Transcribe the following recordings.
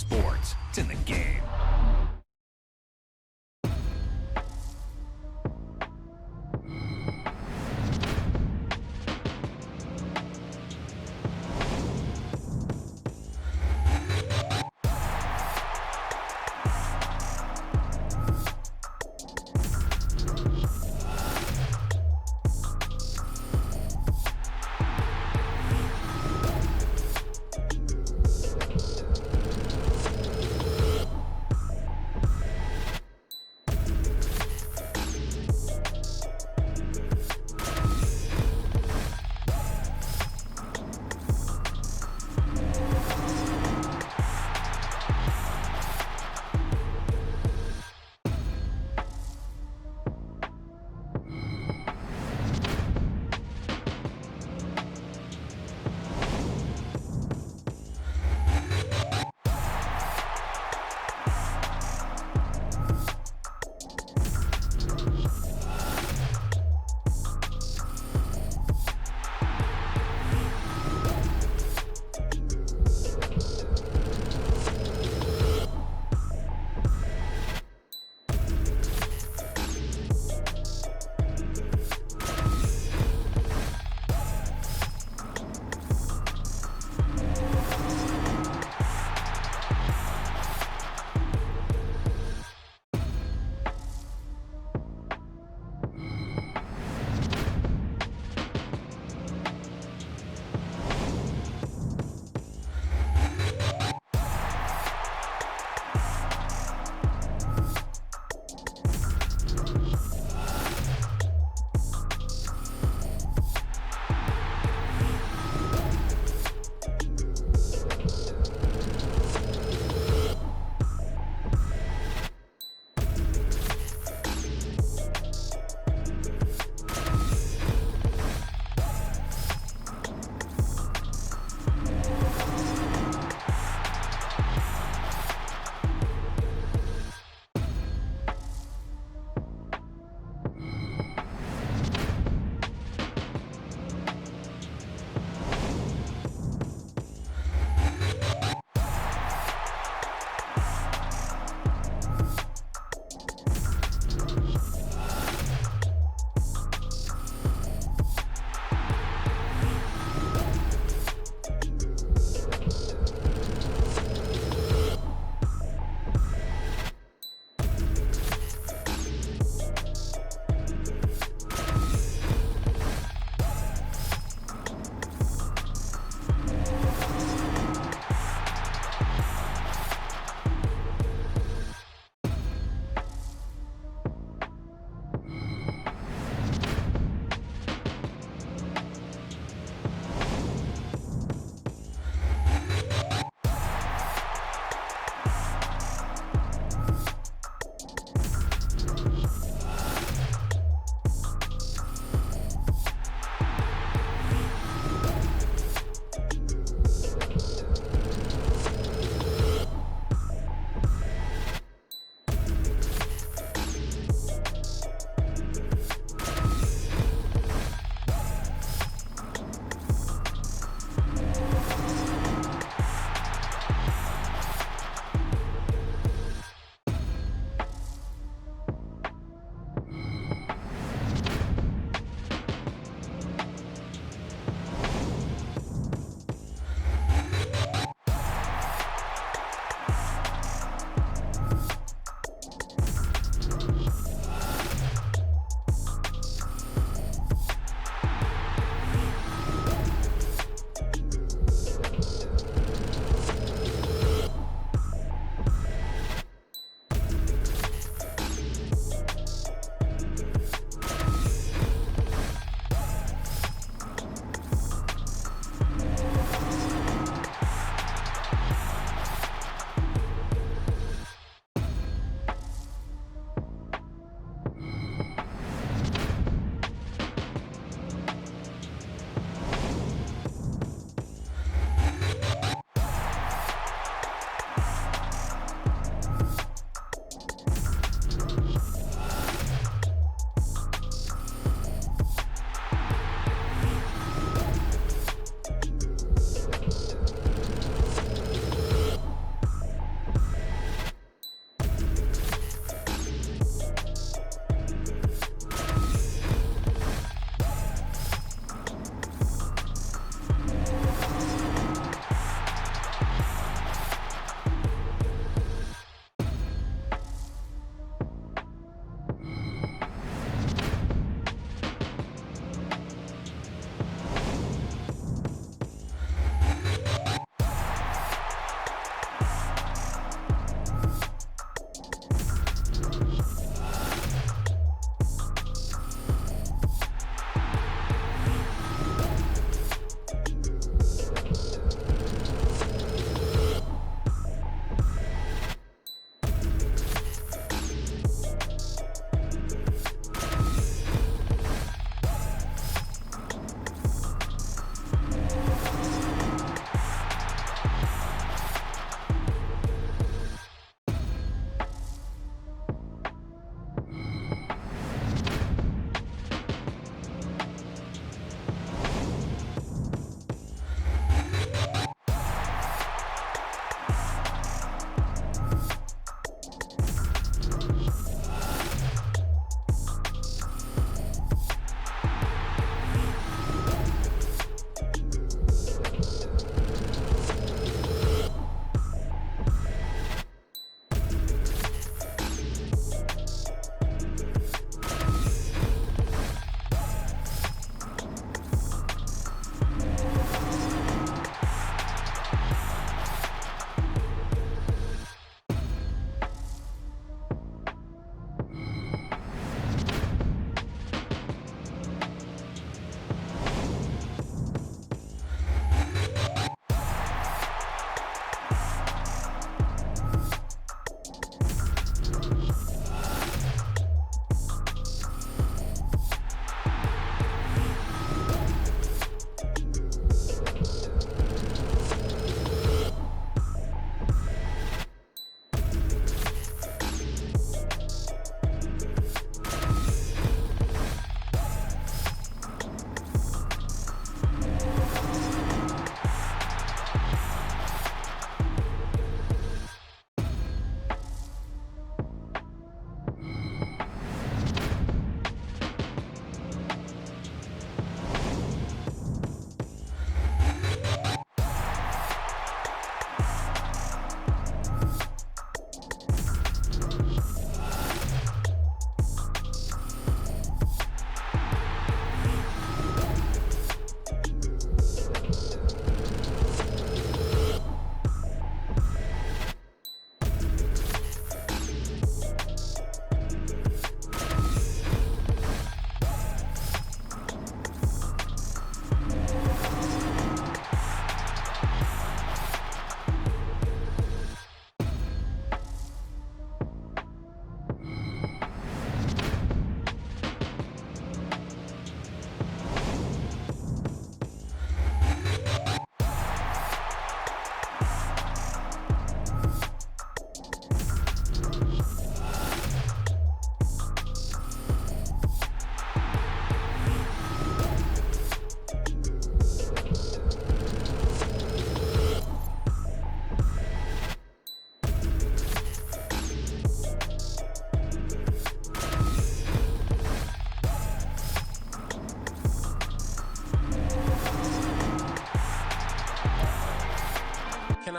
sports. It's in the game.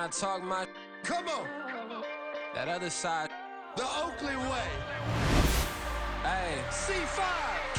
I talk my Come on. that other side. The Oakley way. Hey, C5.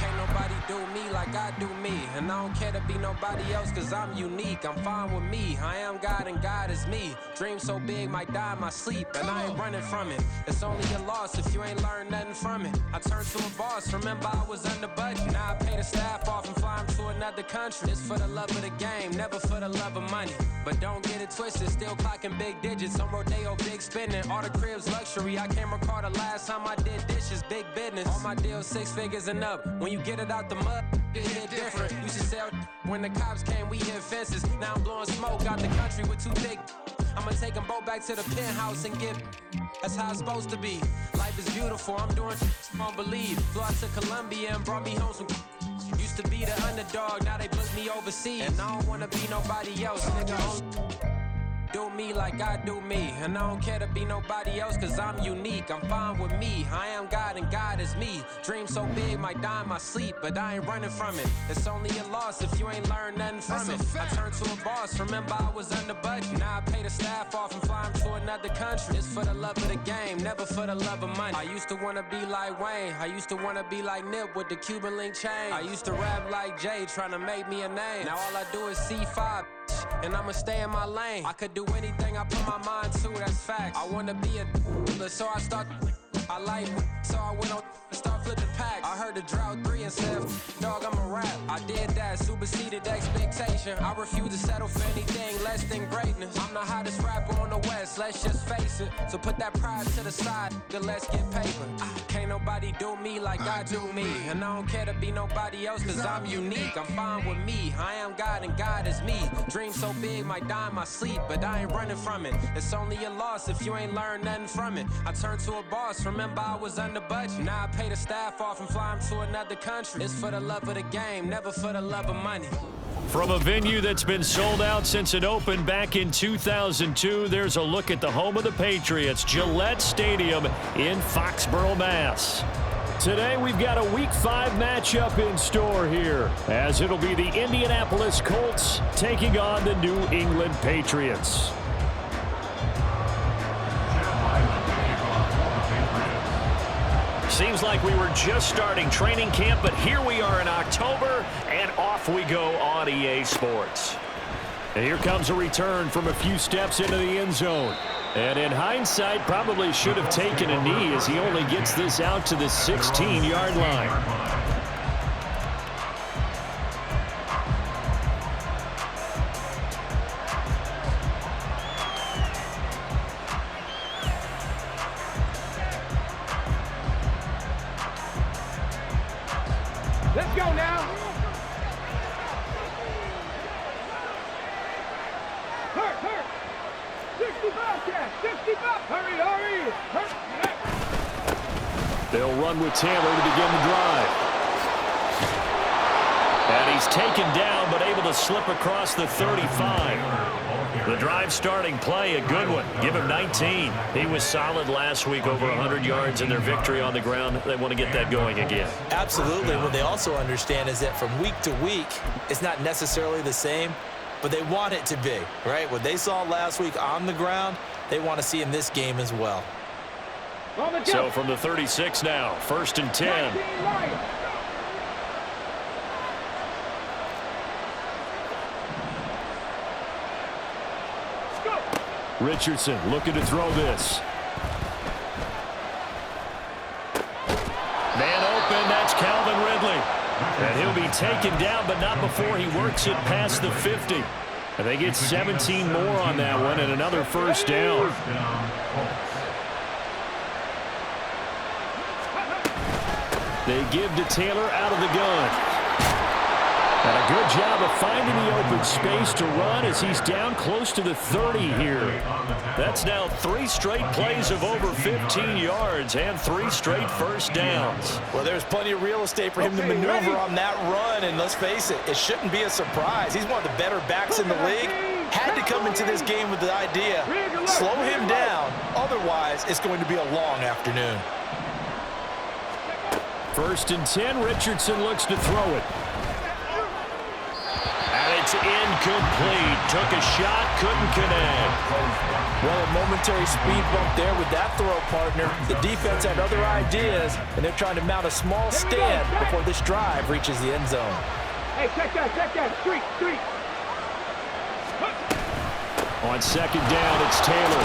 can't nobody do me like I do me. And I don't care to be nobody else, cause I'm unique. I'm fine with me. I am God and God is me. Dream so big, might die in my sleep. And I ain't running from it. It's only a loss if you ain't learned nothing from it. I turned to a boss, remember I was under budget. Now I pay the staff off and fly them to another country. It's for the love of the game, never for the love of money. But don't get it twisted, still clocking big digits. On Rodeo, big spending. All the cribs luxury. I can't recall the last time I did dishes, big business. All my deals 6 figures and up. When you get it out the mud, it hit different. Used to sell when the cops came, we hit fences. Now I'm blowing smoke out the country with 2 thick. I'ma take them both back to the penthouse and get. That's how it's supposed to be. Life is beautiful, I'm doing you won't believe. Flew out to Colombia and brought me home some. Used to be the underdog, now they book me overseas. And I don't wanna be nobody else, nigga. Do me like I do me. And I don't care to be nobody else, cause I'm unique. I'm fine with me. I am God and God is me. Dream so big, might die in my sleep, but I ain't running from it. It's only a loss if you ain't learned nothing from it. I turned to a boss, remember I was under budget. Now I pay the staff off and fly them to another country. It's for the love of the game, never for the love of money. I used to wanna be like Wayne. I used to wanna be like Nip with the Cuban link chain. I used to rap like Jay, trying to make me a name. Now all I do is C5. And I'ma stay in my lane. I could do anything I put my mind to, that's fact. I wanna be a so I start. I like so I went on and start flipping packs. I heard the drought 3 and said, dog, I'm a rap. I did that, superseded expectation. I refuse to settle for anything less than greatness. I'm the hottest rapper on the West, let's just face it. So put that pride to the side, then let's get paper. Can't nobody do me like I do me. And I don't care to be nobody else, cause I'm unique. I'm fine with me. I am God and God is me. Dream so big, might die in my sleep, but I ain't running from it. It's only a loss if you ain't learned nothing from it. I turned to a boss, remember I was under budget. Now I pay the staff off and fly them to another country. It's for the love of the game, never for the love of money. From a venue that's been sold out since it opened back in 2002, there's a look at the home of the Patriots, Gillette Stadium in Foxborough, Mass. Today we've got a Week 5 matchup in store here, as it'll be the Indianapolis Colts taking on the New England Patriots. Seems like we were just starting training camp, but here we are in October, and off we go on EA Sports. And here comes a return from a few steps into the end zone. And in hindsight, probably should have taken a knee as he only gets this out to the 16-yard line. Let's go now. Hurt. 65, Cat. 65. Hurry. They'll run with Taylor to begin the drive. And he's taken down, but able to slip across the 35. The drive starting play, a good one. Give him 19. He was solid last week, over 100 yards in their victory on the ground. They want to get that going again. Absolutely. What they also understand is that from week to week, it's not necessarily the same, but they want it to be, right? What they saw last week on the ground, they want to see in this game as well. So from the 36 now, 1st and 10. Richardson looking to throw this. Man open, that's Calvin Ridley. And he'll be taken down, but not before he works it past the 50. And they get 17 more on that one and another first down. They give to Taylor out of the gun. And a good job of finding the open space to run as he's down close to the 30 here. That's now 3 straight plays of over 15 yards and 3 straight first downs. Well, there's plenty of real estate for him to maneuver on that run, and let's face it, it shouldn't be a surprise. He's one of the better backs in the league. Had to come into this game with the idea, slow him down, otherwise it's going to be a long afternoon. 1st and 10, Richardson looks to throw it. it's incomplete. Took a shot, couldn't connect. Well, a momentary speed bump there with that throw, partner. The defense had other ideas, and they're trying to mount a small stand before this drive reaches the end zone. Hey, check that. Street. On second down, it's Taylor.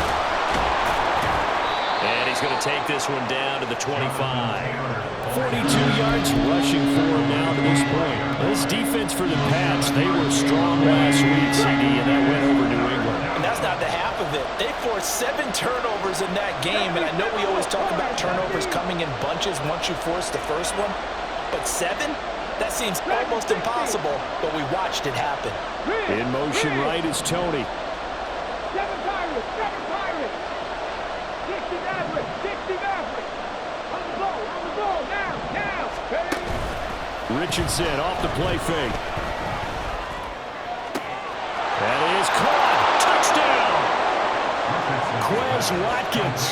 And he's going to take this one down to the 25. 42 yards rushing for him now to this point. This defense for the Pats, they were strong last week, CD, and that went over New England. And that's not the half of it. They forced 7 turnovers in that game, and I know we always talk about turnovers coming in bunches once you force the first one, but 7? That seems almost impossible, but we watched it happen. In motion right is Tony. 7 Pirates. 60 Mavericks. On the ball, now. Hey. Richardson off the play fake. That is caught. Touchdown. Quez Watkins,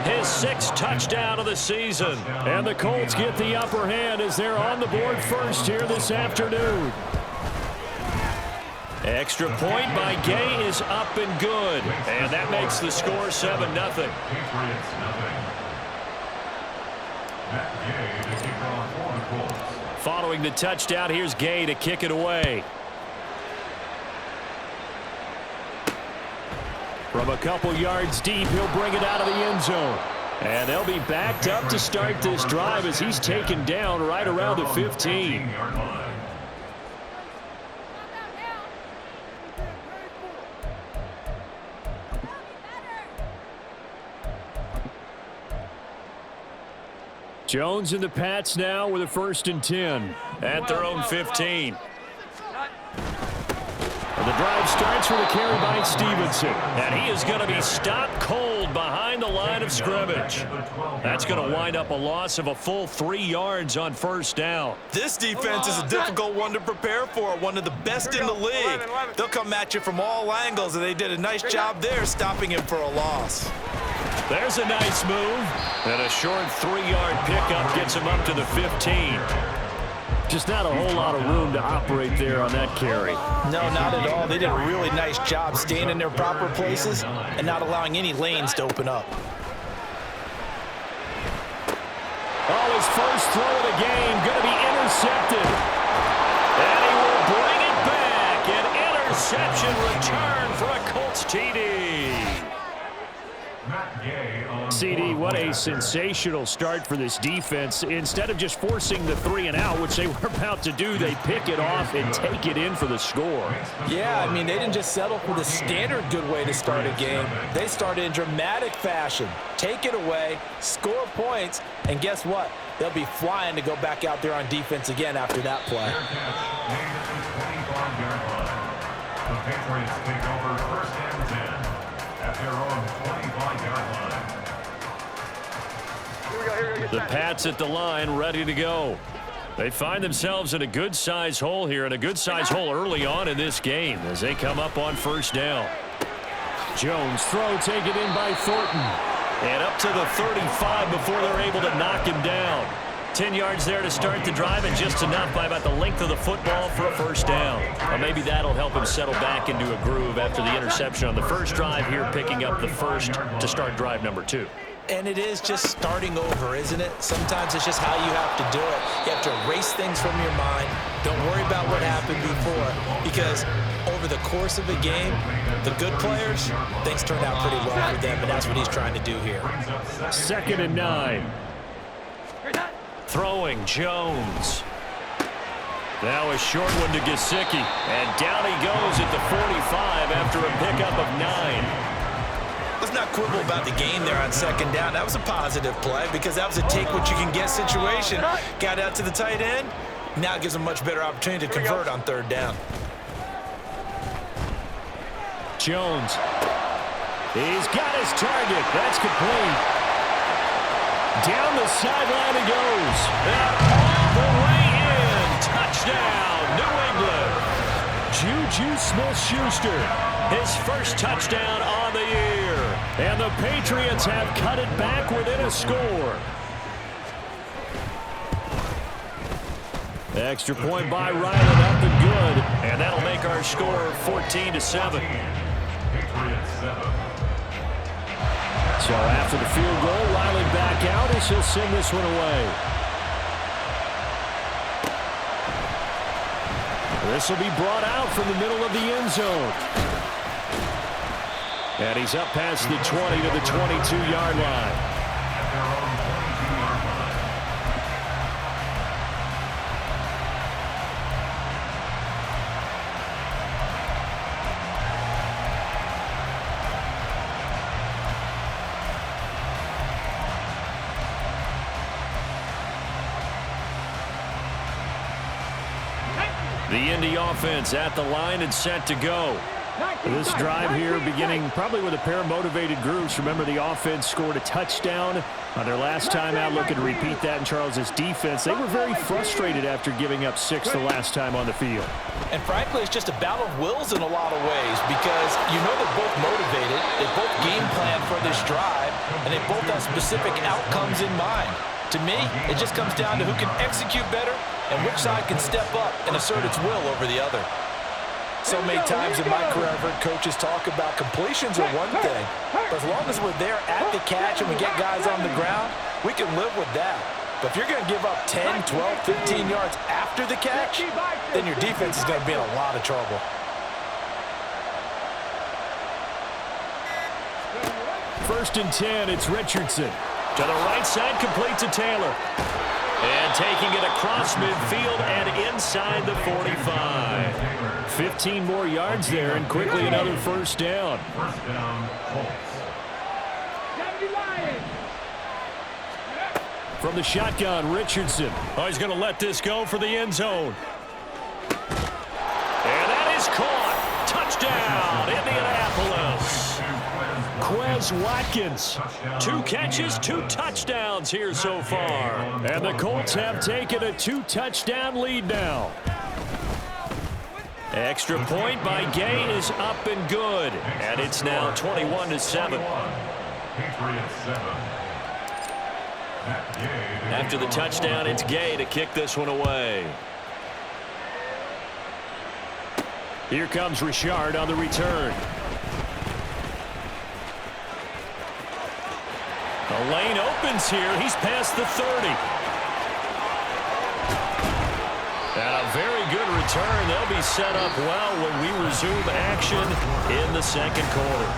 his 6th touchdown of the season. And the Colts get the upper hand as they're on the board first here this afternoon. Extra point by Gay is up and good. And that makes the score 7-0. Following the touchdown, here's Gay to kick it away. From a couple yards deep, he'll bring it out of the end zone. And they'll be backed up to start this drive as he's taken down right around the 15. Jones and the Pats now with a 1st and 10 at their own 15. And the drive starts with a carry by Stevenson. And he is going to be stopped cold behind the line of scrimmage. That's going to wind up a loss of a full 3 yards on 1st down. This defense is a difficult one to prepare for, one of the best in the league. They'll come at you from all angles, and they did a nice job there stopping him for a loss. There's a nice move. And a short 3-yard pickup gets him up to the 15. Just not a whole lot of room to operate there on that carry. No, not at all. They did a really nice job staying in their proper places and not allowing any lanes to open up. Oh, his first throw of the game going to be intercepted. And he will bring it back. An interception return for a Colts TD. CD, what a sensational start for this defense. Instead of just forcing the 3 and out, which they were about to do, they pick it off and take it in for the score. Yeah, I mean, they didn't just settle for the standard good way to start a game. They started in dramatic fashion. Take it away, score points, and guess what? They'll be flying to go back out there on defense again after that play. The Patriots take over 1st and 10 at their own 25-yard line. The Pats at the line, ready to go. They find themselves in a good-sized hole here, and a good-sized hole early on in this game as they come up on 1st down. Jones throw taken in by Thornton. And up to the 35 before they're able to knock him down. 10 yards there to start the drive, and just enough by about the length of the football for a 1st down. Well, maybe that'll help him settle back into a groove after the interception on the first drive here, picking up the 1st to start drive number 2. And it is just starting over, isn't it? Sometimes it's just how you have to do it. You have to erase things from your mind. Don't worry about what happened before, because over the course of a game, the good players, things turn out pretty well for them, and that's what he's trying to do here. 2nd and 9. Throwing Jones. Now a short one to Gesicki. And down he goes at the 45 after a pickup of 9. Let's not quibble about the game there on 2nd down. That was a positive play because that was a take-what-you-can-get situation. Got out to the tight end. Now it gives them a much better opportunity to convert on 3rd down. Jones. He's got his target. That's complete. Down the sideline he goes. And all the way in. Touchdown, New England. Juju Smith-Schuster, his 1st touchdown on the year. And the Patriots have cut it back within a score. Extra point by Ryland, up and good. And that'll make our score 14-7. Patriots 7. So after the field goal, Riley back out as he'll send this one away. This will be brought out from the middle of the end zone. And he's up past the 20 to the 22-yard line. At their own 22-yard line. The Indy offense at the line and set to go. This drive here beginning probably with a pair of motivated groups. Remember, the offense scored a touchdown on their last time out. Looking to repeat that in Charles's defense. They were very frustrated after giving up 6 the last time on the field. And frankly, it's just a battle of wills in a lot of ways because you know they're both motivated. They both game plan for this drive, and they both have specific outcomes in mind. To me, it just comes down to who can execute better and which side can step up and assert its will over the other. So many times in my career, I've heard coaches talk about completions are one thing, but as long as we're there at the catch and we get guys on the ground, we can live with that. But if you're going to give up 10, 12, 15 yards after the catch, then your defense is going to be in a lot of trouble. First and 10, it's Richardson. To the right side, complete to Taylor. And taking it across midfield and inside the 45. 15 more yards there, and quickly another first down. First down, Colts. From the shotgun, Richardson. Oh, he's going to let this go for the end zone. And that is caught. Touchdown, Indianapolis. Quez Watkins. 2 catches, 2 touchdowns here so far. And the Colts have taken a 2-touchdown lead now. Extra point by Gay is up and good. And it's now 21-7. Patriots 7. After the touchdown, it's Gay to kick this one away. Here comes Richard on the return. The lane opens here. He's past the 30. And a very good return. They'll be set up well when we resume action in the second quarter.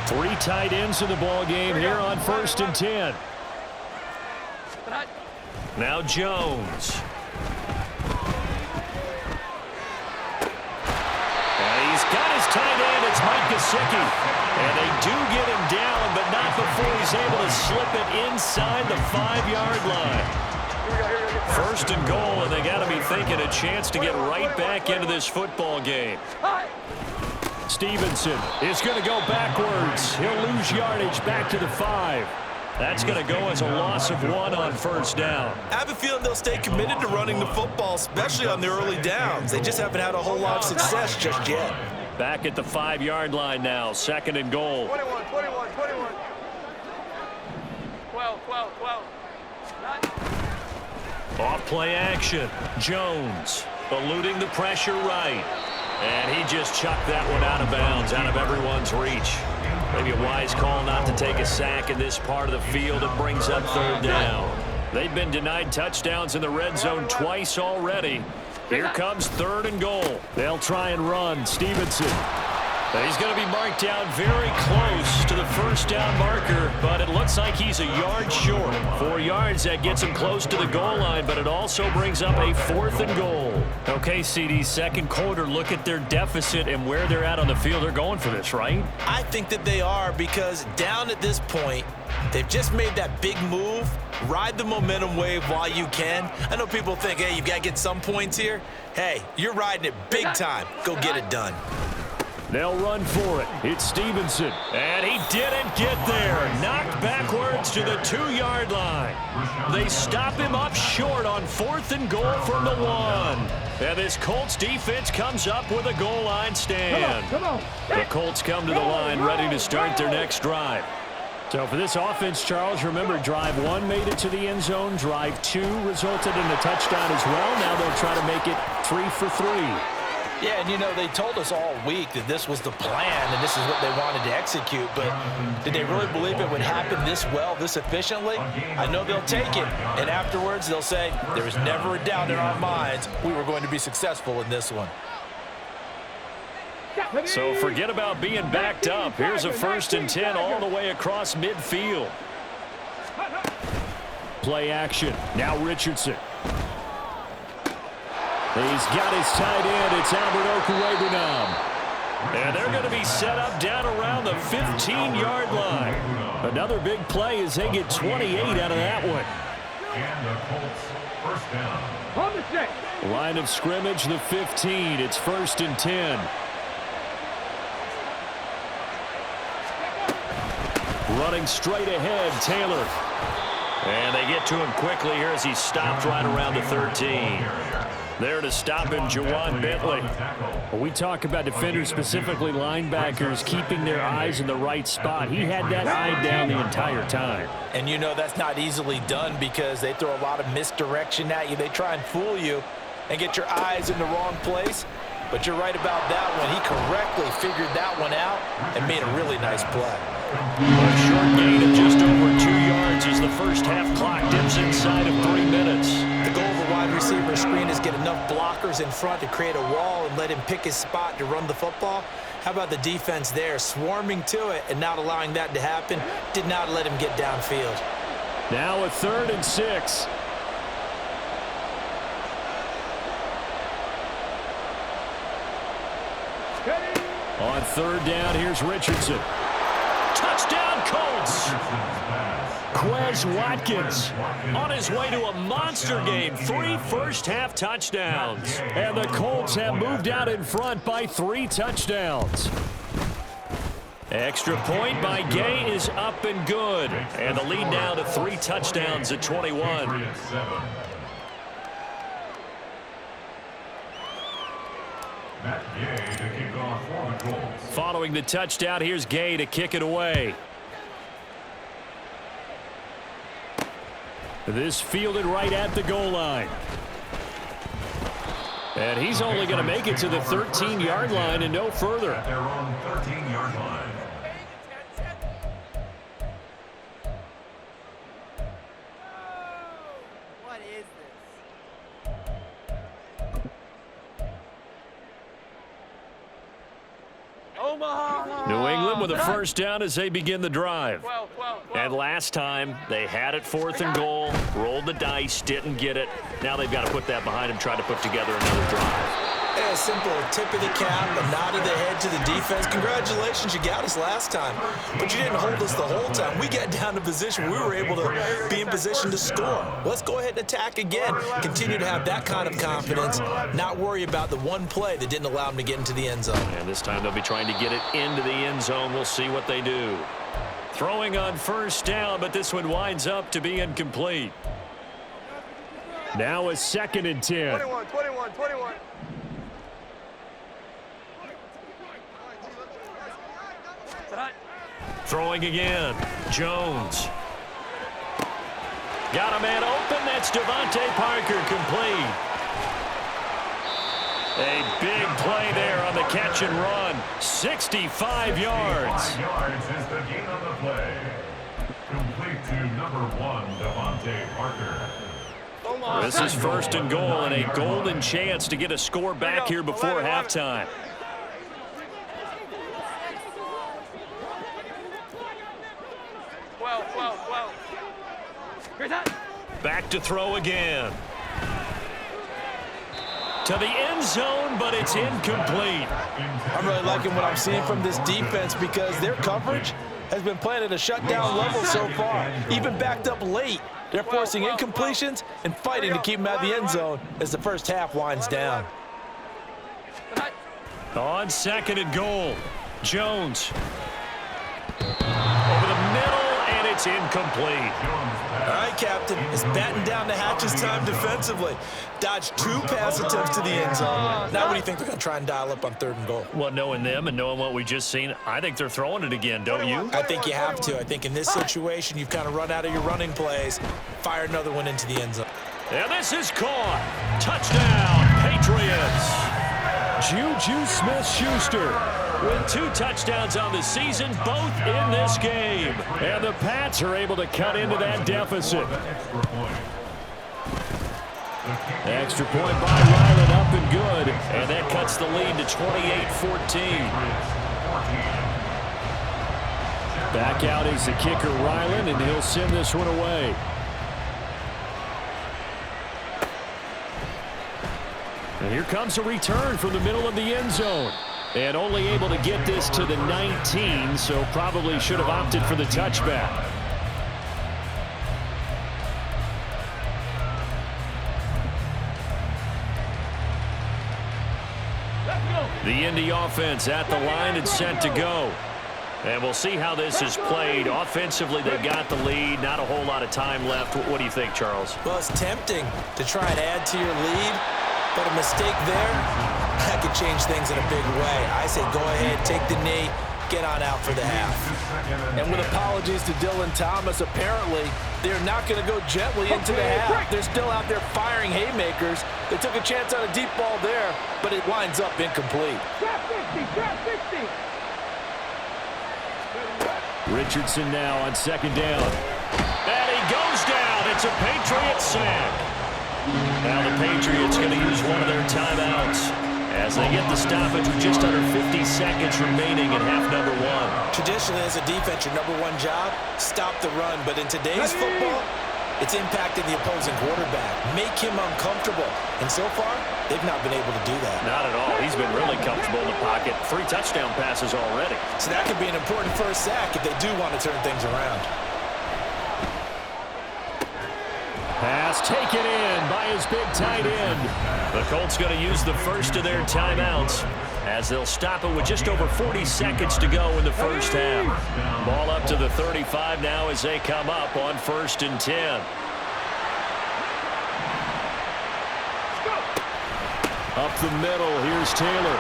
Three tight ends in the ball game here on 1st and 10. Now Jones. He's got his tight end. It's Mike Gesicki. And they do get him down, but not before he's able to slip it inside the 5-yard line. 1st and goal, and they got to be thinking a chance to get right back into this football game. Stevenson is going to go backwards. He'll lose yardage back to the 5. That's going to go as a loss of 1 on 1st down. I have a feeling they'll stay committed to running the football, especially on the early downs. They just haven't had a whole lot of success just yet. Back at the 5-yard line now, 2nd and goal. 21. 12. Off play action. Jones eluding the pressure right. And he just chucked that one out of bounds, out of everyone's reach. Maybe a wise call not to take a sack in this part of the field. It brings up 3rd down. They've been denied touchdowns in the red zone twice already. Here comes 3rd and goal. They'll try and run. Stevenson. He's going to be marked down very close to the 1st down marker, but it looks like he's a yard short. 4 yards, that gets him close to the goal line, but it also brings up a 4th and goal. Okay, CD, second quarter, look at their deficit and where they're at on the field. They're going for this, right? I think that they are because down at this point, they've just made that big move. Ride the momentum wave while you can. I know people think, hey, you've got to get some points here. Hey, you're riding it big time. Go get it done. They'll run for it. It's Stevenson. And he didn't get there. Knocked backwards to the 2-yard line. They stop him up short on 4th and goal from the 1. And this Colts defense comes up with a goal line stand. Come on. The Colts come to the line ready to start their next drive. So for this offense, Charles, remember, drive 1 made it to the end zone. Drive 2 resulted in a touchdown as well. Now they'll try to make it 3 for 3. Yeah, and you know, they told us all week that this was the plan and this is what they wanted to execute, but did they really believe it would happen this well, this efficiently? I know they'll take it, and afterwards they'll say, there was never a doubt in our minds we were going to be successful in this one. So forget about being backed up. Here's a 1st and 10 all the way across midfield. Play action. Now Richardson. He's got his tight end. It's Albert Okwuegbunam. And they're going to be set up down around the 15-yard line. Another big play as they get 28 out of that one. And the Colts, first down. On the set. Line of scrimmage, the 15. It's 1st and 10. Running straight ahead, Taylor. And they get to him quickly here as he stopped right around the 13. There to stop him, Jawan Bentley. When we talk about defenders, specifically linebackers, keeping their eyes in the right spot, he had that eye down the entire time. And you know that's not easily done because they throw a lot of misdirection at you. They try and fool you and get your eyes in the wrong place. But you're right about that one. He correctly figured that one out and made a really nice play. A short gain of just over 2 yards as the first half clock dips inside of 3 minutes. The goal of a wide receiver screen is get enough blockers in front to create a wall and let him pick his spot to run the football. How about the defense there, swarming to it and not allowing that to happen? Did not let him get downfield. Now a 3rd and 6. On 3rd down, here's Richardson. Touchdown, Colts! Quez Watkins on his way to a monster game. 3 first-half touchdowns. And the Colts have moved out in front by 3 touchdowns. Extra point by Gay is up and good. And the lead now to 3 touchdowns at 21. Following the touchdown, here's Gay to kick it away. This fielded right at the goal line. And he's only going to make it to the 13-yard line and no further. At their own 13-yard line. New England with a first down as they begin the drive. And last time, they had it 4th and goal, rolled the dice, didn't get it. Now they've got to put that behind them, try to put together another drive. A simple tip of the cap, a nod of the head to the defense. Congratulations, you got us last time. But you didn't hold us the whole time. We got down to position. We were able to be in position to score. Let's go ahead and attack again. Continue to have that kind of confidence, not worry about the one play that didn't allow them to get into the end zone. And this time they'll be trying to get it into the end zone. We'll see what they do. Throwing on first down, but this one winds up to be incomplete. Now a 2nd and 10. 21. Throwing again. Jones. Got a man open. That's Devontae Parker, complete. A big play there on the catch and run. 65 yards. 65 yards is the gain on the play. Complete to number 1, Devontae Parker. This is 1st and goal and a golden chance to get a score back here before halftime. Back to throw again. To the end zone, but it's incomplete. I'm really liking what I'm seeing from this defense because their coverage has been playing at a shutdown level so far. Even backed up late, they're forcing incompletions and fighting to keep them out of the end zone as the first half winds down. On 2nd and goal, Jones. Over the middle, and it's It's incomplete. All right, Captain. It's batting down the hatches time defensively. Dodged 2 pass attempts to the end zone. Now what do you think they're going to try and dial up on 3rd and goal? Well, knowing them and knowing what we just seen, I think they're throwing it again, don't you? I think you have to. I think in this situation, you've kind of run out of your running plays. Fire another one into the end zone. And this is caught. Touchdown, Patriots. Juju Smith-Schuster with 2 touchdowns on the season, both in this game. And the Pats are able to cut into that deficit. Extra point by Ryland, up and good. And that cuts the lead to 28-14. Back out is the kicker, Ryland, and he'll send this one away. And here comes a return from the middle of the end zone. And only able to get this to the 19, so probably should have opted for the touchback. The Indy offense at the line and set to go. And we'll see how this is played. Offensively, they've got the lead. Not a whole lot of time left. What do you think, Charles? Well, it's tempting to try and add to your lead, but a mistake there, that could change things in a big way. I say go ahead, take the knee, get on out for the half. And with apologies to Dylan Thomas, apparently they're not going to go gently into the half. They're still out there firing haymakers. They took a chance on a deep ball there, but it winds up incomplete. Richardson now on 2nd down. And he goes down. It's a Patriot sack. Now the Patriots going to use one of their timeouts as they get the stoppage with just under 50 seconds remaining in half number 1. Traditionally, as a defense, your number 1 job, stop the run. But in today's football, it's impacting the opposing quarterback. Make him uncomfortable. And so far, they've not been able to do that. Not at all. He's been really comfortable in the pocket. 3 touchdown passes already. So that could be an important first sack if they do want to turn things around. Pass taken in by his big tight end. The Colts going to use the first of their timeouts as they'll stop it with just over 40 seconds to go in the first half. Ball up to the 35 now as they come up on 1st and 10. Up the middle, here's Taylor.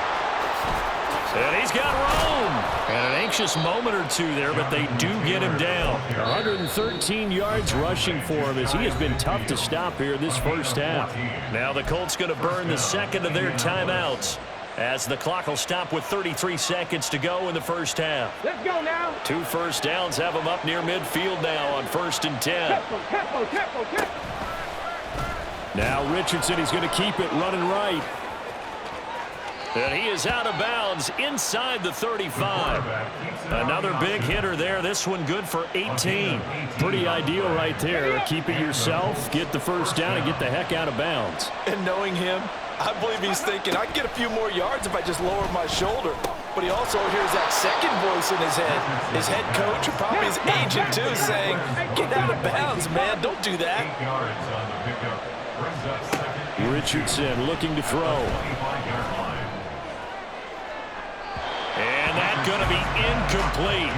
And he's got room. And an anxious moment or two there, but they do get him down. 113 yards rushing for him as he has been tough to stop here this first half. Now the Colts going to burn the second of their timeouts as the clock will stop with 33 seconds to go in the first half. Let's go now. 2 first downs have them up near midfield now on 1st and 10. Tempo. Now Richardson, he's going to keep it running right. And he is out of bounds inside the 35. Another big hitter there. This one good for 18. Pretty ideal right there. Keep it yourself, get the first down, and get the heck out of bounds. And knowing him, I believe he's thinking, I can get a few more yards if I just lower my shoulder. But he also hears that second voice in his head. His head coach, or probably his agent too, saying, get out of bounds, man. Don't do that. Richardson looking to throw. And that's going to be incomplete.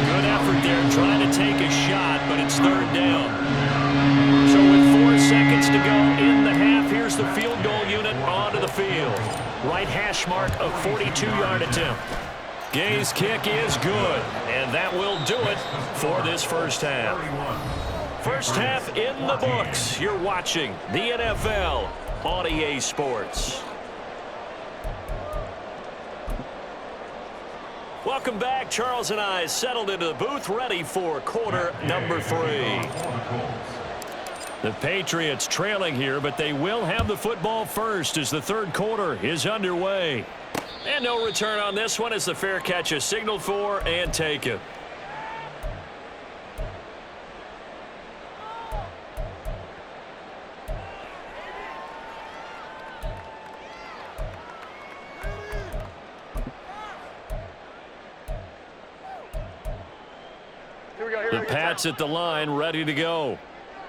Good effort there trying to take a shot, but it's 3rd down. So with 4 seconds to go in the half, here's the field goal unit onto the field. Right hash mark of 42-yard attempt. Gay's kick is good, and that will do it for this first half. First half in the books. You're watching the NFL on EA Sports. Welcome back. Charles and I settled into the booth, ready for quarter number 3. The Patriots trailing here, but they will have the football first as the 3rd quarter is underway. And no return on this one as the fair catch is signaled for and taken. The Pats at the line, ready to go.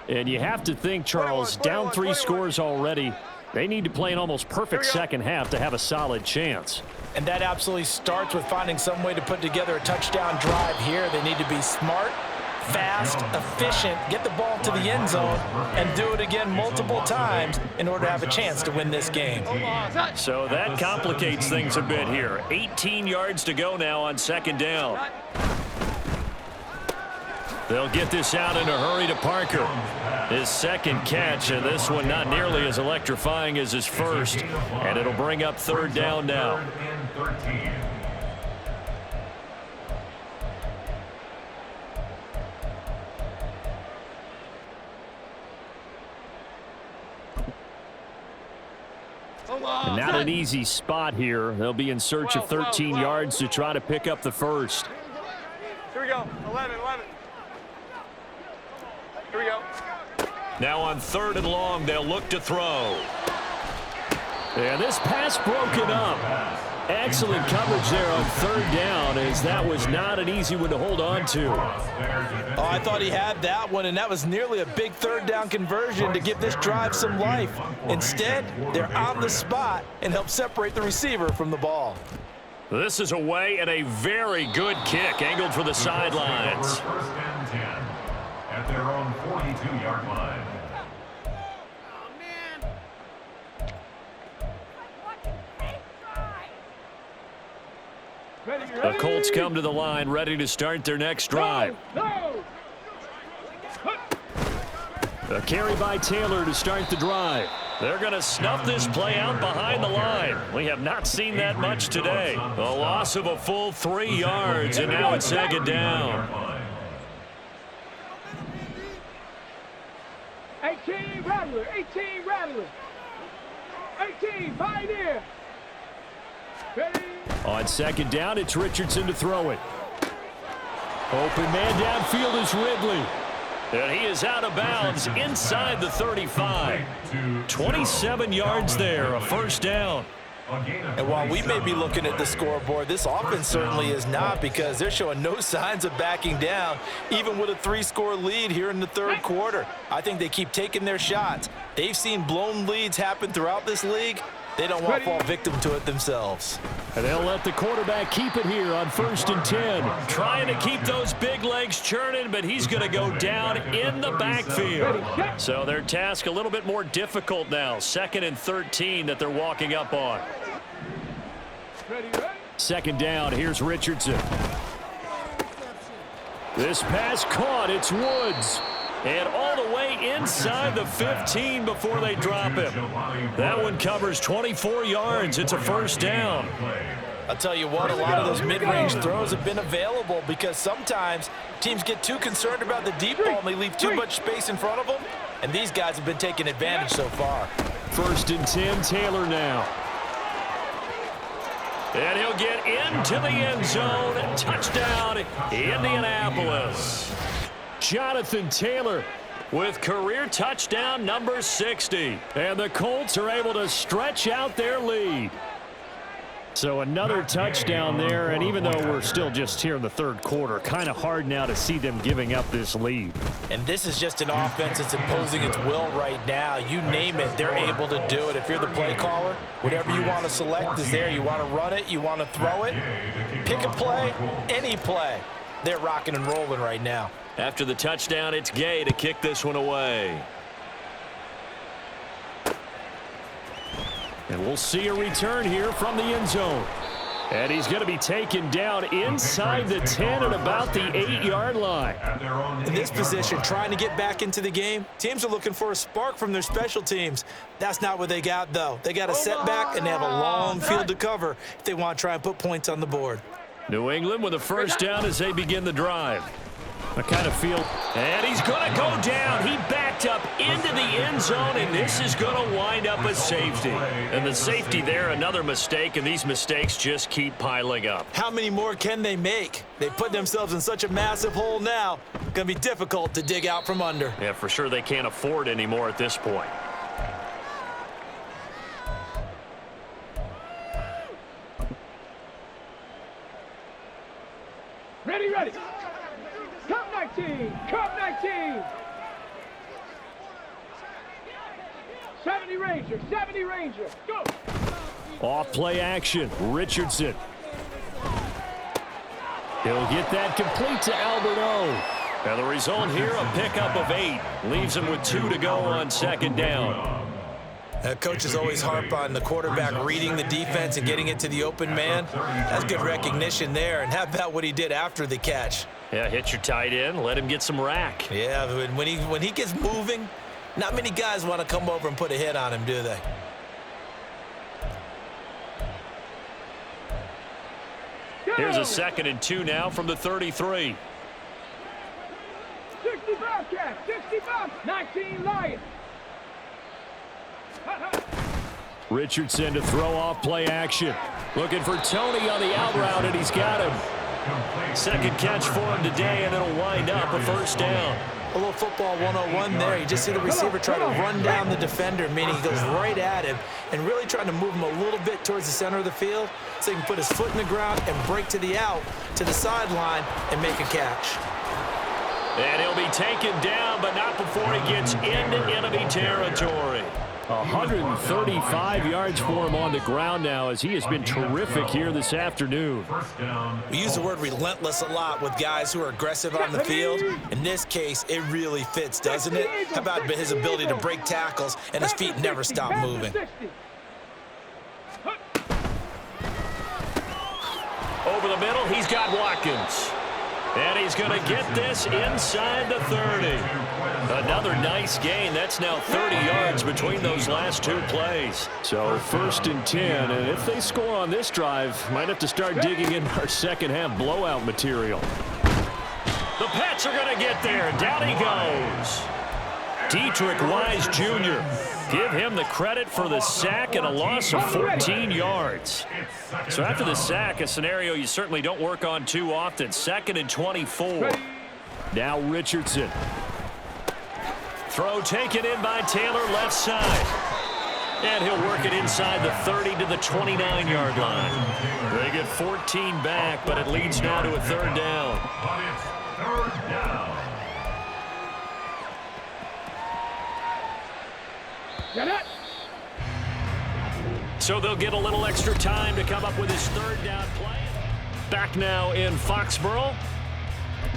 And you have to think, Charles, down 3 scores already. They need to play an almost perfect second half to have a solid chance. And that absolutely starts with finding some way to put together a touchdown drive here. They need to be smart, fast, efficient, get the ball to the end zone, and do it again multiple times in order to have a chance to win this game. So that complicates things a bit here. 18 yards to go now on second down. They'll get this out in a hurry to Parker. His second catch, and this one not nearly as electrifying as his first. And it'll bring up third down now. And not an easy spot here. They'll be in search of 13 yards to try to pick up the first. Here we go. 11. Here we go. Now on third and long, they'll look to throw. And this pass broken up. Excellent coverage there on third down, as that was not an easy one to hold on to. Oh, I thought he had that one, and that was nearly a big third down conversion to give this drive some life. Instead, they're on the spot and help separate the receiver from the ball. This is away and a very good kick, angled for the sidelines. First and 10 at their own 42-yard line. The Colts come to the line, ready to start their next drive. A carry by Taylor to start the drive. They're going to snuff this play out behind the line. We have not seen that much today. A loss of a full 3 yards, and now it's second down. 18 Rattler. 18 Pioneer. Ready? On second down, it's Richardson to throw it. Open man downfield is Ridley. And he is out of bounds inside the 35. 27 yards there, a first down. And while we may be looking at the scoreboard, this offense certainly is not, because they're showing no signs of backing down, even with a 3-score lead here in the third quarter. I think they keep taking their shots. They've seen blown leads happen throughout this league. They don't want to fall victim to it themselves. And they'll let the quarterback keep it here on first and 10. Trying to keep those big legs churning, but he's going to go down in the backfield. So their task a little bit more difficult now. Second and 13 that they're walking up on. Second down, here's Richardson. This pass caught, it's Woods. And all the way inside the 15 before they drop him. That one covers 24 yards. It's a first down. I'll tell you what, a lot of those mid-range throws have been available, because sometimes teams get too concerned about the deep ball and they leave too much space in front of them. And these guys have been taking advantage so far. First and 10, Taylor now. And he'll get into the end zone. Touchdown, Indianapolis. Jonathan Taylor with career touchdown number 60. And the Colts are able to stretch out their lead. So another touchdown there, and even though we're still just here in the third quarter, kind of hard now to see them giving up this lead. And this is just an offense that's imposing its will right now. You name it, they're able to do it. If you're the play caller, whatever you want to select is there. You want to run it, you want to throw it, pick a play, any play. They're rocking and rolling right now. After the touchdown, it's Gay to kick this one away. And we'll see a return here from the end zone. And he's going to be taken down inside the 10 at about the 8-yard line. In this position, trying to get back into the game, teams are looking for a spark from their special teams. That's not what they got, though. They got a setback, and they have a long field to cover if they want to try and put points on the board. New England with a first down as they begin the drive. I kind of feel, and he's going to go down. He backed up into the end zone, and this is going to wind up a safety. And the safety there, another mistake, and these mistakes just keep piling up. How many more can they make? They put themselves in such a massive hole now. Going to be difficult to dig out from under. Yeah, for sure they can't afford any more at this point. Ready. Cup 19. 70 Ranger. Go. Off play action. Richardson. He'll get that complete to Albert O. And the result here, a pickup of 8. Leaves him with 2 to go on second down. Coaches always harp on the quarterback reading the defense and getting it to the open man. That's good recognition there. And how about what he did after the catch? Yeah, hit your tight end, let him get some rack. Yeah, when he gets moving, not many guys want to come over and put a hit on him, do they? Here's a 2nd and 2 now from the 33. 60 Bobcats, 60 Bob, 19 Lions. Richardson to throw off play action. Looking for Tony on the out route, and he's got him. Second catch for him today, and it'll wind up a first down. A little football 101 there. You just see the receiver try to run down the defender, meaning he goes right at him and really trying to move him a little bit towards the center of the field so he can put his foot in the ground and break to the out, to the sideline, and make a catch. And he'll be taken down, but not before he gets into enemy territory. 135 yards for him on the ground now, as he has been terrific here this afternoon. We use the word relentless a lot with guys who are aggressive on the field. In this case, it really fits, doesn't it? How about his ability to break tackles and his feet never stop moving? Over the middle, he's got Watkins. And he's going to get this inside the 30. Another nice gain. That's now 30 yards between those last 2 plays. So 1st and 10, and if they score on this drive, might have to start digging in our second half blowout material. The Pats are going to get there. Down he goes. Dietrich Wise Jr. Give him the credit for the sack and a loss of 14 yards. So after the sack, a scenario you certainly don't work on too often. 2nd and 24. Now Richardson. Throw taken in by Taylor, left side. And he'll work it inside the 30 to the 29-yard line. They get 14 back, but it leads now to a 3rd down. But it's 3rd down. So they'll get a little extra time to come up with his 3rd down play. Back now in Foxborough.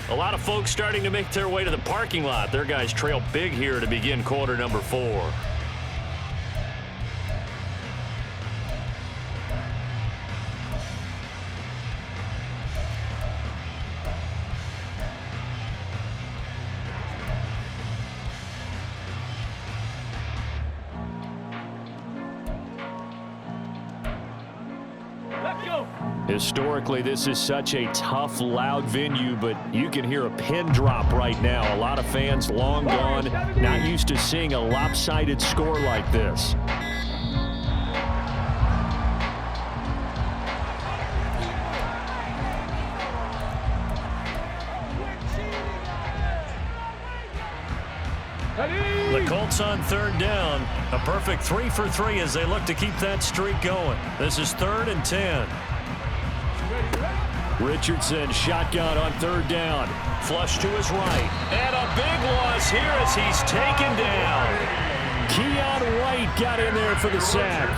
A lot of folks starting to make their way to the parking lot. Their guys trail big here to begin quarter number 4. Historically, this is such a tough, loud venue, but you can hear a pin drop right now. A lot of fans long gone, not used to seeing a lopsided score like this. The Colts on 3rd down. A perfect 3 for 3 as they look to keep that streak going. This is 3rd and 10. Richardson shotgun on 3rd down. Flush to his right. And a big loss here as he's taken down. Keon White got in there for the sack.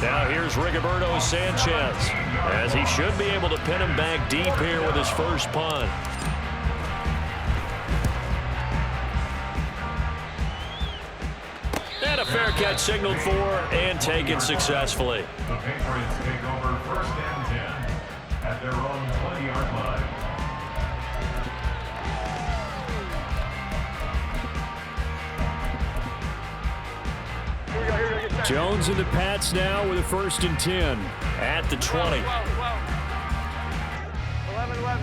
Now here's Rigoberto Sanchez, as he should be able to pin him back deep here with his first punt. And a fair catch signaled for and taken successfully. The Patriots take over 1st and 10 at their own 20-yard line. Jones and the Pats now with a 1st and 10 at the 20. 11.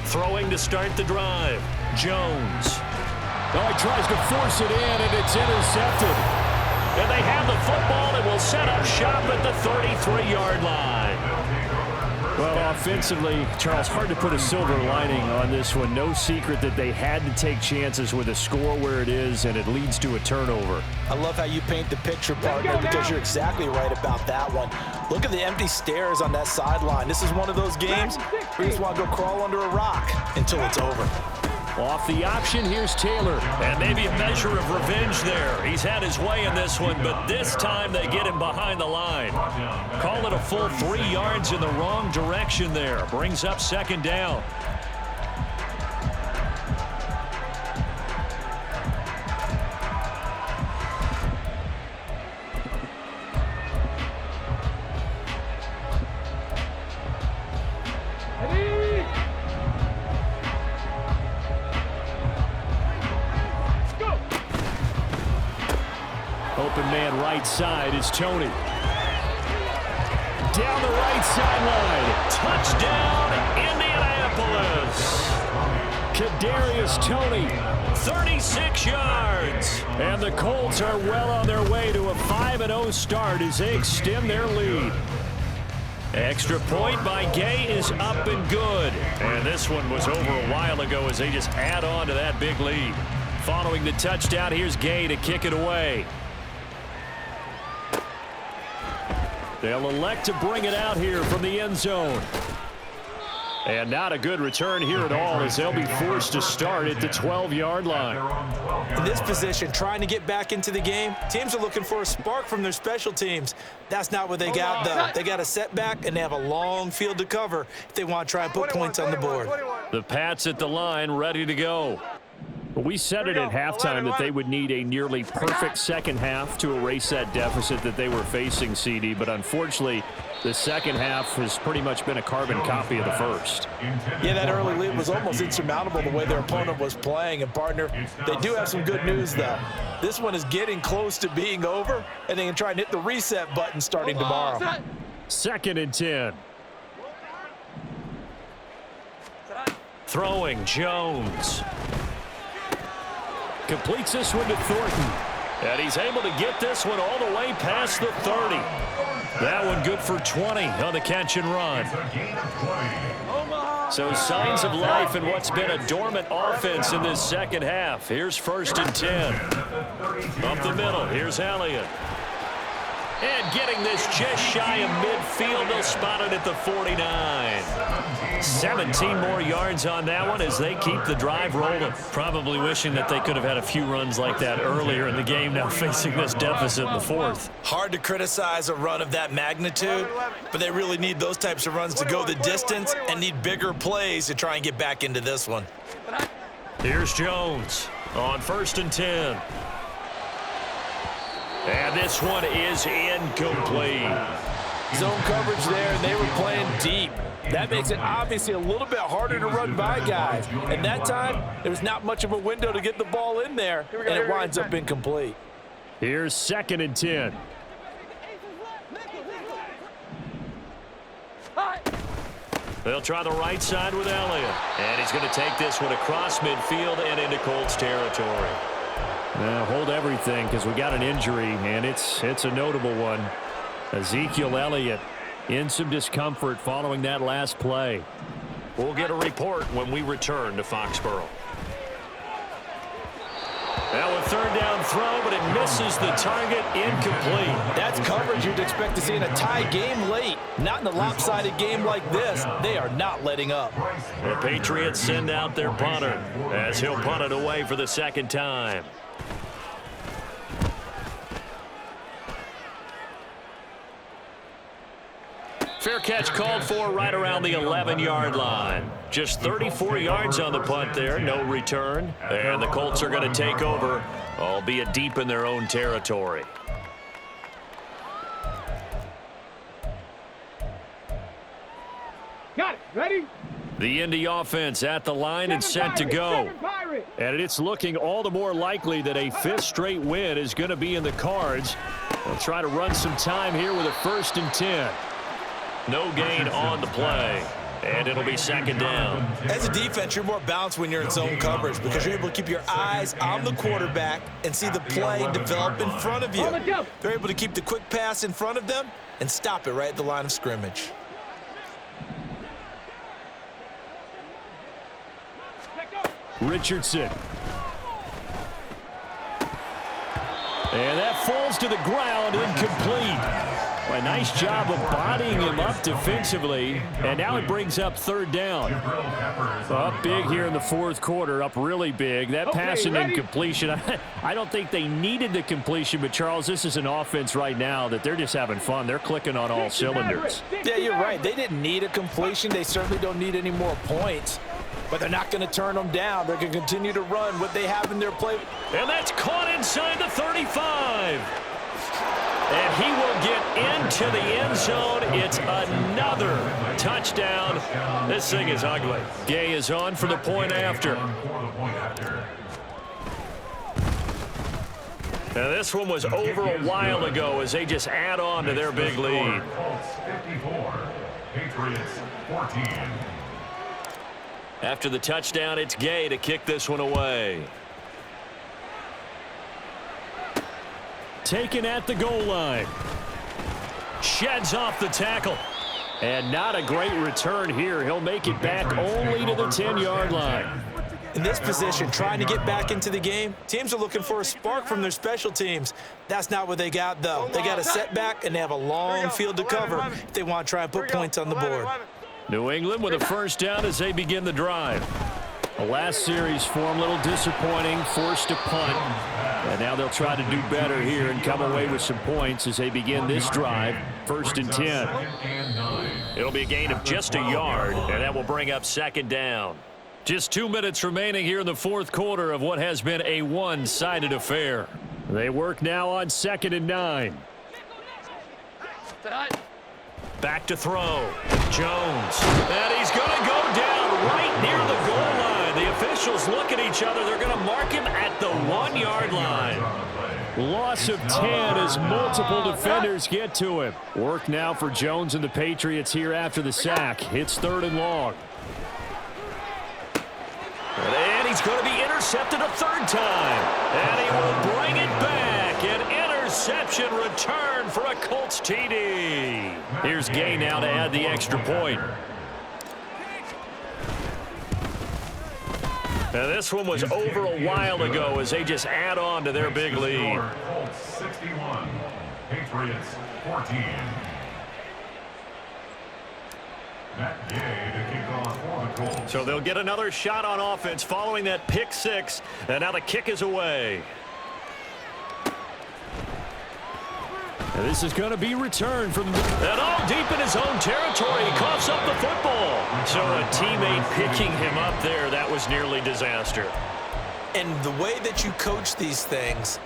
Throwing to start the drive. Jones. Oh, he tries to force it in, and it's intercepted. And they have the football and will set up shop at the 33-yard line. Well, offensively, Charles, hard to put a silver lining on this one. No secret that they had to take chances with a score where it is, and it leads to a turnover. I love how you paint the picture, partner, because you're exactly right about that one. Look at the empty stairs on that sideline. This is one of those games where you just want to go crawl under a rock until it's over. Off the option, here's Taylor. And maybe a measure of revenge there. He's had his way in this one, but this time they get him behind the line. Call it a full 3 yards in the wrong direction there. Brings up second down. Open man right side is Tony. Down the right sideline. Touchdown, Indianapolis. Kadarius Toney, 36 yards. And the Colts are well on their way to a 5-0 start as they extend their lead. Extra point by Gay is up and good. And this one was over a while ago as they just add on to that big lead. Following the touchdown, here's Gay to kick it away. They'll elect to bring it out here from the end zone. And not a good return here at all as they'll be forced to start at the 12-yard line. In this position, trying to get back into the game, teams are looking for a spark from their special teams. That's not what they got, though. They got a setback, and they have a long field to cover if they want to try and put points on the board. The Pats at the line, ready to go. We said it at halftime that they would need a nearly perfect second half to erase that deficit that they were facing, CD. But unfortunately, the second half has pretty much been a carbon copy of the first. Yeah, that early lead was almost insurmountable the way their opponent was playing. And, partner, they do have some good news, though. This one is getting close to being over, and they can try and hit the reset button starting tomorrow. 2nd and 10. Throwing, Jones. Completes this one to Thornton. And he's able to get this one all the way past the 30. That one good for 20 on the catch and run. So signs of life in what's been a dormant offense in this second half. Here's 1st and 10. Up the middle, here's Elliott. And getting this just shy of midfield, they'll spot it at the 49. 17 more yards on that one as they keep the drive rolling. Probably wishing that they could have had a few runs like that earlier in the game, now facing this deficit in the 4th. Hard to criticize a run of that magnitude, but they really need those types of runs to go the distance and need bigger plays to try and get back into this one. Here's Jones on 1st and 10. And this one is incomplete. Zone coverage there, and they were playing deep. That makes it obviously a little bit harder to run by guys. And that time, there was not much of a window to get the ball in there, and it winds up incomplete. Here's 2nd and 10. They'll try the right side with Elliott. And he's going to take this one across midfield and into Colts territory. Now hold everything because we got an injury, and it's a notable one. Ezekiel Elliott in some discomfort following that last play. We'll get a report when we return to Foxborough. Now a 3rd down throw, but it misses the target, incomplete. That's coverage you'd expect to see in a tie game late. Not in a lopsided game like this. They are not letting up. The Patriots send out their punter as he'll punt it away for the 2nd time. Fair catch called for right around the 11-yard line. Just 34 yards on the punt there, no return. And the Colts are going to take over, albeit deep in their own territory. Got it. Ready? The Indy offense at the line and set to go. And it's looking all the more likely that a 5th straight win is going to be in the cards. They'll try to run some time here with a 1st and 10. No gain on the play, and it'll be 2nd down. As a defense, you're more balanced when you're in zone coverage because you're able to keep your eyes on the quarterback and see the play develop in front of you. They're able to keep the quick pass in front of them and stop it right at the line of scrimmage. Richardson. And that falls to the ground, incomplete. Well, a nice job of bodying him up defensively, and now it brings up third down. Up big here in the fourth quarter, up really big. That passing incompletion, I don't think they needed the completion, but Charles, this is an offense right now that they're just having fun. They're clicking on all cylinders. Yeah, you're right. They didn't need a completion. They certainly don't need any more points, but they're not going to turn them down. They're going to continue to run what they have in their play. And that's caught inside the 35. And he will get into the end zone. It's another touchdown. This thing is ugly. Gay is on for the point after. Now this one was over a while ago as they just add on to their big lead. 54, Patriots 14. After the touchdown, it's Gay to kick this one away. Taken at the goal line. Sheds off the tackle. And not a great return here. He'll make it back only to the 10-yard line. In this position, trying to get back into the game, teams are looking for a spark from their special teams. That's not what they got, though. They got a setback, and they have a long field to cover if they want to try and put points on the board. New England with a first down as they begin the drive. The last series for them, a little disappointing, forced to punt. And now they'll try to do better here and come away with some points as they begin this drive. First and 10. It'll be a gain of just a yard, and that will bring up second down. Just 2 minutes remaining here in the fourth quarter of what has been a one-sided affair. They work now on 2nd and 9. Back to throw. Jones. And he's going to go down right near the goal line. The officials look at each other. They're going to mark him at the 1-yard line. Loss of 10 as multiple defenders get to him. Work now for Jones and the Patriots here after the sack. It's 3rd and long. And he's going to be intercepted a third time. And he will bring it back. An interception return for a Colts TD. Here's Gay now to add the extra point. Now this one was over a while ago as they just add on to their big lead. Colts 61, Patriots 14. Matt Gay to kick off for the Colts. So they'll get another shot on offense following that pick six, and now the kick is away. And this is going to be returned from and all deep in his own territory. He coughs up the football. So a teammate picking him up there, that was nearly disaster. And the way that you coach these things,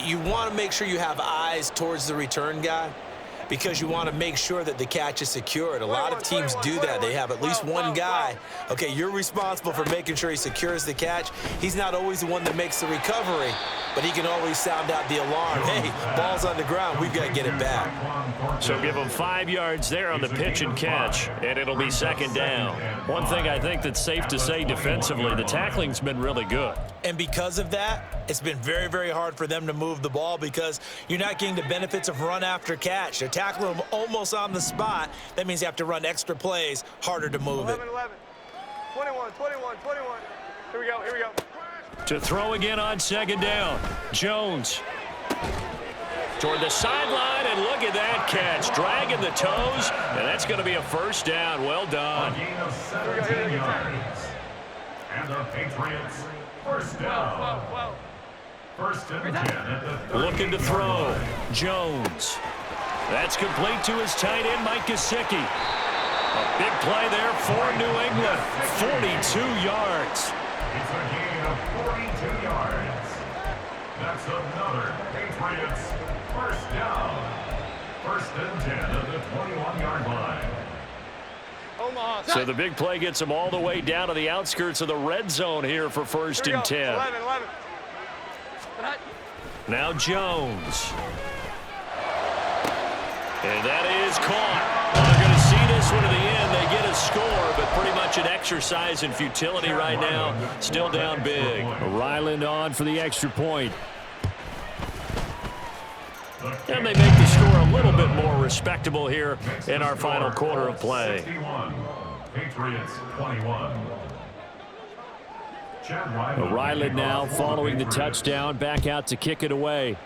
you want to make sure you have eyes towards the return guy, because you want to make sure that the catch is secured. A lot of teams do that. They have at least one guy. Okay, you're responsible for making sure he secures the catch. He's not always the one that makes the recovery, but he can always sound out the alarm. Hey, ball's on the ground. We've got to get it back. So give him 5 yards there on the pitch and catch, and it'll be second down. One thing I think that's safe to say defensively, the tackling's been really good. And because of that, it's been very, very hard for them to move the ball because you're not getting the benefits of run after catch. They're tackling them almost on the spot. That means you have to run extra plays, harder to move 11, 11. 21, 21, 21. Here we go, here we go. To throw again on second down. Jones toward the sideline, and look at that catch. Dragging the toes, and that's going to be a first down. Well done. A gain of 17 yards. And the Patriots first down. First and 10 at the Looking to throw. Jones. That's complete to his tight end, Mike Gesicki. A big play there for New England. 42 yards. It's a gain of 42 yards. That's another Patriots first down. First and 10 at the 21-yard line. So the big play gets them all the way down to the outskirts of the red zone here for first and 10. 11, 11. Now Jones. And that is caught. Well, they're going to see this one to the end. They get a score, but pretty much an exercise in futility right now. Still down big. Ryland on for the extra point. And they make the score a little bit more respectable here in our final quarter of play. 61, Patriots 21. Ryland now following the touchdown, back out to kick it away.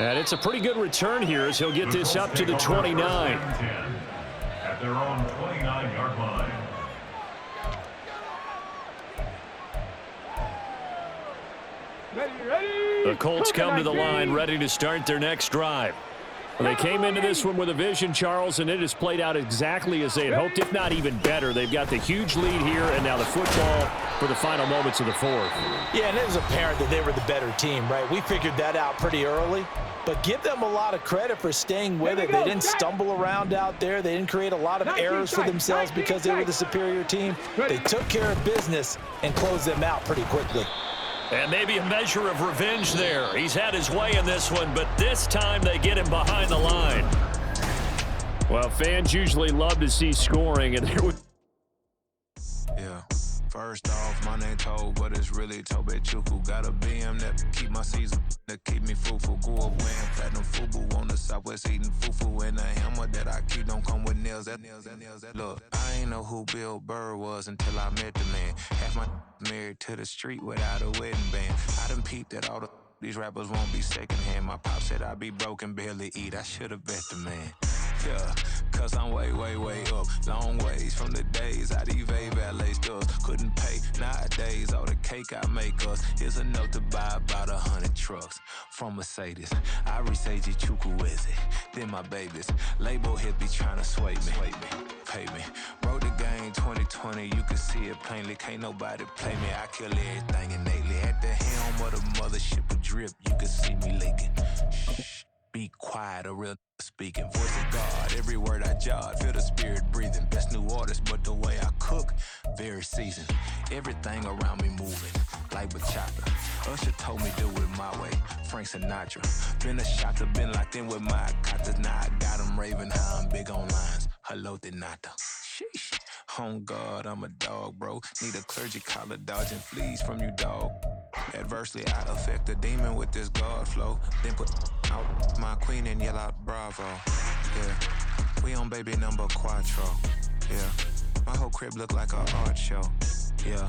And it's a pretty good return here as he'll get this up to the 29. At their own 29-yard line. The Colts come to the line ready to start their next drive. They came into this one with a vision, Charles, and it has played out exactly as they had hoped, if not even better. They've got the huge lead here, and now the football for the final moments of the fourth. Yeah, and it was apparent that they were the better team, right? We figured that out pretty early, but give them a lot of credit for staying with it. They didn't stumble around out there. They didn't create a lot of errors for themselves because they were the superior team. They took care of business and closed them out pretty quickly. And maybe a measure of revenge there. He's had his way in this one, but this time they get him behind the line. Well, fans usually love to see scoring, and there was... Yeah. First off, my name Toad, but it's really Tobe Chuku. Got a BM that keep my season, that keep me fruitful. Grew up wearing platinum FUBU on the Southwest eating fufu. And the hammer that I keep don't come with nails. Look, I ain't know who Bill Burr was until I met the man. Half my married to the street without a wedding band. I done peeped that all these rappers won't be secondhand. My pop said I'd be broke and barely eat. I should've bet the man. Yeah, cause I'm way, way, way up. Long ways from the days I eBay valet stores. Couldn't pay nowadays. All the cake I make us is enough to buy about 100 trucks from Mercedes. I resage Chukwueze, then my babies. Label hippie trying to sway me. Pay me. Wrote the game 2020, you can see it plainly. Can't nobody play me. I kill everything innately. At the helm of the mothership with drip, you can see me leaking. Shh, be quiet, a real speaking. Voice of God, every word I jot. Feel the spirit breathing. Best new artist, but the way I cook, very seasoned. Everything around me moving, like bachata. Usher told me do it my way. Frank Sinatra. Been a shotter, been locked in with my katas. Now I got them raving how I'm big on lines. Hello, Denata. Sheesh. On God, I'm a dog, bro. Need a clergy collar, dodging fleas from you, dog. Adversely, I affect the demon with this God flow. Then put out my queen and yell out bravo. Yeah, we on baby number quattro. Yeah, my whole crib look like a art show. Yeah,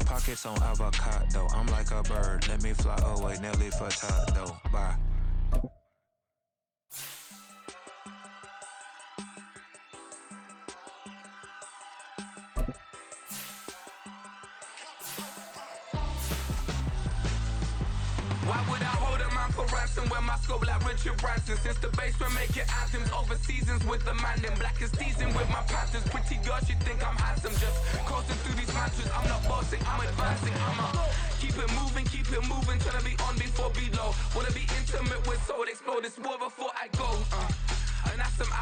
pockets on avocado. I'm like a bird. Let me fly away, Nelly Furtado. Bye. Why would I hold a man for ransom when my scope like Richard Branson? Since the basement making anthems over seasons with the man, then black is teasing with my panthers. Pretty girl, she think I'm handsome, just coasting through these mantras. I'm not bossing, I'm advancing, keep it moving, trying to be on before below. Wanna be intimate with soul, explode this war before I go. And that's some out.